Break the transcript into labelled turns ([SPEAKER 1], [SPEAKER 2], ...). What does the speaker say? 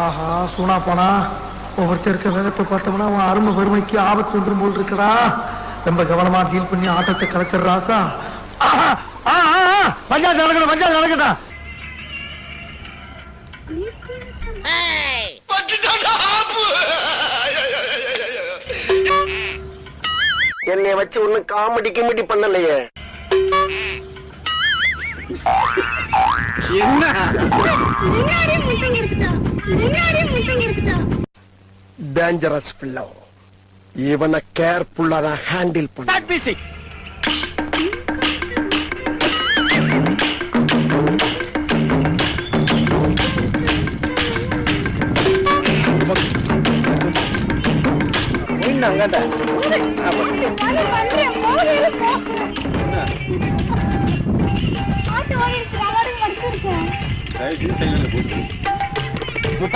[SPEAKER 1] ஆஹா சூனா போனா ஒவ்வொருத்தர் இருக்க வேகத்தை பார்த்தோம்னா அவன் அருமை பெருமைக்கு ஆபத்து வந்துடும் போல் இருக்கடா. ரொம்ப கவனமா டீல் பண்ணி ஆட்டத்தை கலைச்சிடுறாசா. பஞ்சாயத்து நடக்கணும், பஞ்சாயத்து நடக்கட்டும்.
[SPEAKER 2] என்னை வச்சு ஒண்ணு காமெடி கிமெடி பண்ணலையே. என்ன டேஞ்சரஸ் பிள்ளை, இவனை கேர்ஃபுல்லா தான் ஹேண்டில் பண்ண.
[SPEAKER 3] ஆட்டோ